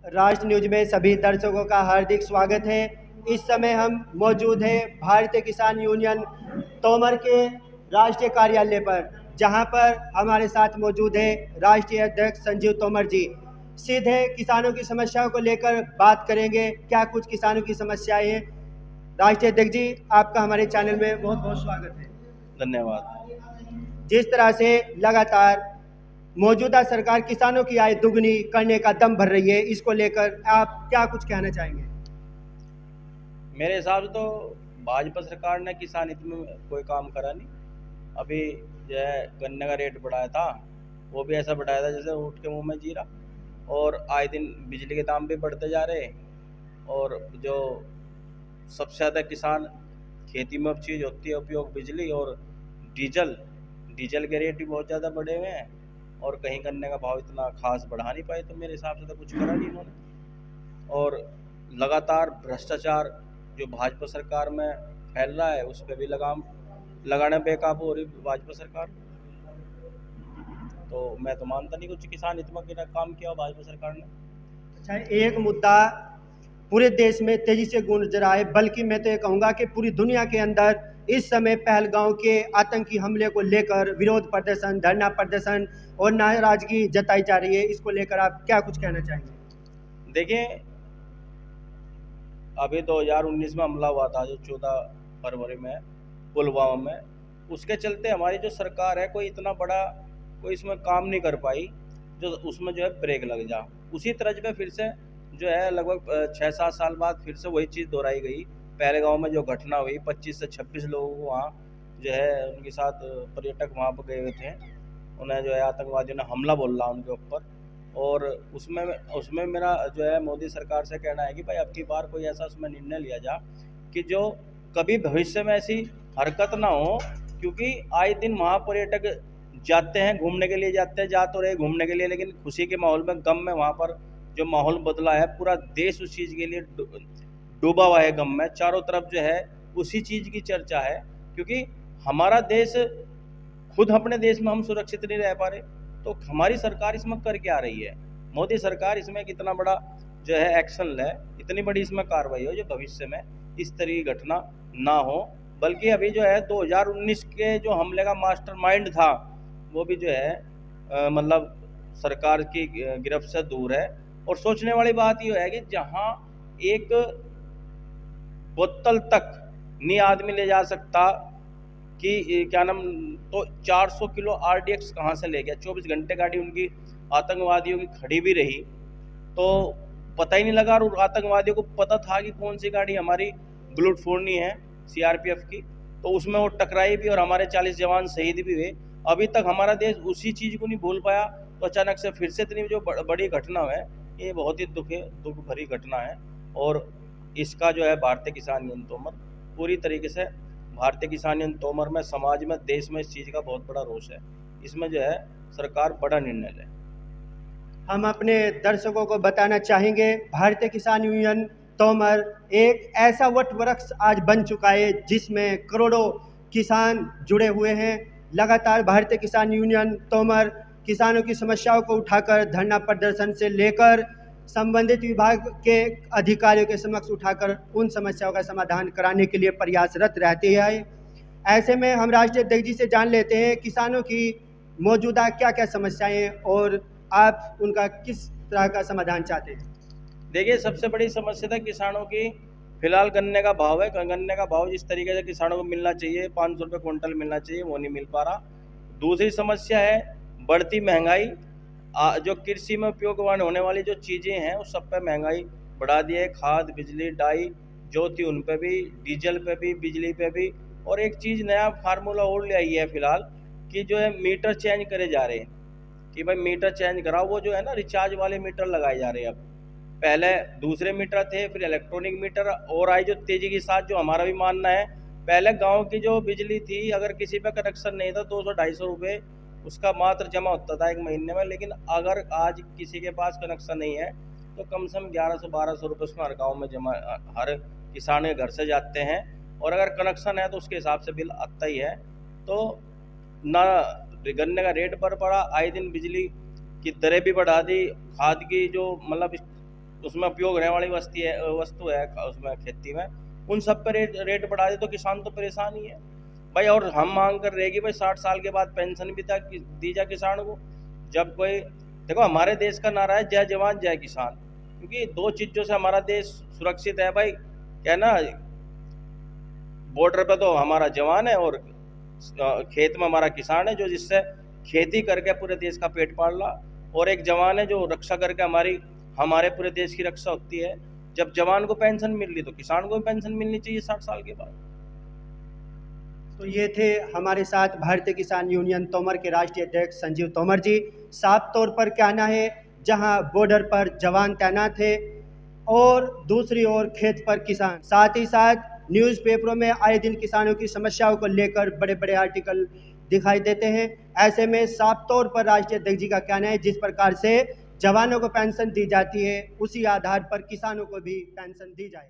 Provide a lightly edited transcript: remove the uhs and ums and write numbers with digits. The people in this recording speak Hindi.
राष्ट्र न्यूज में सभी दर्शकों का हार्दिक स्वागत है। इस समय हम मौजूद हैं भारतीय किसान यूनियन तोमर के राष्ट्रीय कार्यालय पर, जहां पर हमारे साथ मौजूद है राष्ट्रीय अध्यक्ष संजीव तोमर जी। सीधे किसानों की समस्याओं को लेकर बात करेंगे। क्या कुछ किसानों की समस्याएं हैं? राष्ट्रीय अध्यक्ष जी, आपका हमारे चैनल में बहुत बहुत स्वागत है। धन्यवाद। जिस तरह से लगातार मौजूदा सरकार किसानों की आय दुगनी करने का दम भर रही है, इसको लेकर आप क्या कुछ कहना चाहेंगे? मेरे हिसाब से तो भाजपा सरकार ने किसान हित में कोई काम करा नहीं। अभी जो है गन्ने का रेट बढ़ाया था, वो भी ऐसा बढ़ाया था जैसे ऊँट के मुंह में जीरा। और आए दिन बिजली के दाम भी बढ़ते जा रहे। और जो सबसे ज़्यादा किसान खेती में अब चीज़ होती है उपयोग बिजली और डीजल डीजल के रेट भी बहुत ज़्यादा बढ़े हुए हैं। और कहीं गन्ने का भाव इतना खास बढ़ा नहीं पाए, तो मेरे हिसाब से तो कुछ करा नहीं इन्होंने। और लगातार भ्रष्टाचार जो भाजपा सरकार में फैल रहा है, उस पर भी लगाम लगाने बेकाबू हो रही भाजपा सरकार। तो मैं तो मानता नहीं कुछ किसान हित में काम किया भाजपा सरकार ने। अच्छा, एक मुद्दा पूरे देश में तेजी से गूंज रहा है, बल्कि मैं तो ये कहूँगा कि पूरी दुनिया के अंदर इस समय पहलगांव के आतंकी हमले को लेकर विरोध प्रदर्शन, धरना प्रदर्शन और नाराजगी जताई जा रही है। इसको लेकर आप क्या कुछ कहना चाहेंगे? देखिए, अभी 2019 में हमला हुआ था जो 14 फरवरी में पुलवामा में, उसके चलते हमारी जो सरकार है कोई इतना बड़ा कोई इसमें काम नहीं कर पाई जो उसमें जो है ब्रेक लग जा। उसी तर्ज पे फिर से जो है लगभग 6-7 साल बाद फिर से वही चीज़ दोहराई गई। पहलगांव में जो घटना हुई, 25 से 26 लोगों को वहाँ जो है उनके साथ पर्यटक वहाँ पर गए हुए थे, उन्हें जो है आतंकवादियों ने हमला बोला उनके ऊपर। और उसमें उसमें मेरा जो है मोदी सरकार से कहना है कि भाई अब की बार कोई ऐसा उसमें निर्णय लिया जा कि जो कभी भविष्य में ऐसी हरकत ना हो। क्योंकि आए दिन वहाँ पर्यटक जाते हैं, घूमने के लिए जाते हैं, जा तो रहे घूमने के लिए, लेकिन खुशी के माहौल में गम में वहाँ पर जो माहौल बदला है, पूरा देश उस चीज़ के लिए डूबा हुआ है गम में। चारों तरफ जो है उसी चीज़ की चर्चा है। क्योंकि हमारा देश खुद अपने देश में हम सुरक्षित नहीं रह पा रहे, तो हमारी सरकार इसमें कर क्या रही है? मोदी सरकार इसमें कितना बड़ा जो है एक्शन ले, इतनी बड़ी इसमें कार्रवाई हो जो भविष्य में इस तरह की घटना ना हो। बल्कि अभी जो है 2019 के जो हमले का मास्टरमाइंड था, वो भी जो है मतलब सरकार की गिरफ्त से दूर है। और सोचने वाली बात ये है कि जहाँ एक बोतल तक नहीं आदमी ले जा सकता कि क्या नाम, तो 400 किलो आरडीएक्स कहाँ से ले गया? 24 घंटे गाड़ी उनकी आतंकवादियों की खड़ी भी रही तो पता ही नहीं लगा। और आतंकवादियों को पता था कि कौन सी गाड़ी हमारी बुलेट फोड़नी है सीआरपीएफ की, तो उसमें वो टकराई भी और हमारे 40 जवान शहीद भी हुए। अभी तक हमारा देश उसी चीज़ को नहीं भूल पाया, तो अचानक से फिर से इतनी जो बड़ी घटना है, ये बहुत ही दुख भरी घटना है। और इसका जो है भारतीय किसान यूनियन तोमर पूरी तरीके से, भारतीय किसान यूनियन तोमर में, समाज में, देश में इस चीज़ का बहुत बड़ा रोष है। इसमें जो है सरकार बड़ा निर्णय ले। हम अपने दर्शकों को बताना चाहेंगे, भारतीय किसान यूनियन तोमर एक ऐसा वट वृक्ष आज बन चुका है जिसमें करोड़ों किसान जुड़े हुए हैं। लगातार भारतीय किसान यूनियन तोमर किसानों की समस्याओं को उठाकर धरना प्रदर्शन से लेकर संबंधित विभाग के अधिकारियों के समक्ष उठाकर उन समस्याओं का समाधान कराने के लिए प्रयासरत रहती है। ऐसे में हम राष्ट्रीय अध्यक्ष जी से जान लेते हैं किसानों की मौजूदा क्या क्या समस्याएं हैं और आप उनका किस तरह का समाधान चाहते हैं? देखिए, सबसे बड़ी समस्या था किसानों की, फिलहाल गन्ने का भाव है। गन्ने का भाव जिस तरीके से किसानों को मिलना चाहिए, 500 रुपये क्विंटल मिलना चाहिए, वो नहीं मिल पा रहा। दूसरी समस्या है बढ़ती महंगाई। जो कृषि में उपयोगवान होने वाली जो चीज़ें हैं उस सब पे महंगाई बढ़ा दी है। खाद, बिजली, डाई जो थी उन पे भी, डीजल पे भी, बिजली पे भी। और एक चीज़ नया फार्मूला और ले आई है फिलहाल कि जो है मीटर चेंज करे जा रहे हैं कि भाई मीटर चेंज कराओ। वो जो है ना रिचार्ज वाले मीटर लगाए जा रहे हैं अब। पहले दूसरे मीटर थे, फिर इलेक्ट्रॉनिक मीटर और आए जो तेज़ी के साथ। जो हमारा भी मानना है, पहले गांव की जो बिजली थी, अगर किसी पे कनेक्शन नहीं था 200-250 रुपये उसका मात्र जमा होता था एक महीने में। लेकिन अगर आज किसी के पास कनेक्शन नहीं है तो कम से कम 1100-1200 रुपये उसमें हर गाँव में जमा, हर किसान के घर से जाते हैं। और अगर कनेक्शन है तो उसके हिसाब से बिल आता ही है। तो ना गन्ने का रेट बढ़ पड़ा, आए दिन बिजली की दरें भी बढ़ा दी, खाद की जो मतलब उसमें उपयोग होने वाली वस्तु है उसमें खेती में, उन सब पे रेट बढ़ा दे तो किसान तो परेशान ही है भाई। और हम मांग कर रहेगी भाई 60 साल के बाद पेंशन भी दी जाए किसान को। जब कोई देखो, हमारे देश का नारा है जय जवान जय किसान, क्योंकि दो चीजों से हमारा देश सुरक्षित है भाई। क्या ना, बॉर्डर पे तो हमारा जवान है और खेत में हमारा किसान है, जो जिससे खेती करके पूरे देश का पेट पाल रहा, और एक जवान है जो रक्षा करके हमारे पूरे देश की रक्षा होती है। जब जवान को पेंशन मिल रही तो किसान को भी पेंशन मिलनी चाहिए 60 साल के बाद। तो ये थे हमारे साथ भारतीय किसान यूनियन तोमर के राष्ट्रीय अध्यक्ष संजीव तोमर जी। साफ तौर पर कहना है, जहां बॉर्डर पर जवान तैनात थे और दूसरी ओर खेत पर किसान, साथ ही साथ न्यूज़पेपरों में आए दिन किसानों की समस्याओं को लेकर बड़े बड़े आर्टिकल दिखाई देते हैं। ऐसे में साफ तौर पर राष्ट्रीय अध्यक्ष जी का कहना है, जिस प्रकार से जवानों को पेंशन दी जाती है उसी आधार पर किसानों को भी पेंशन दी जाए।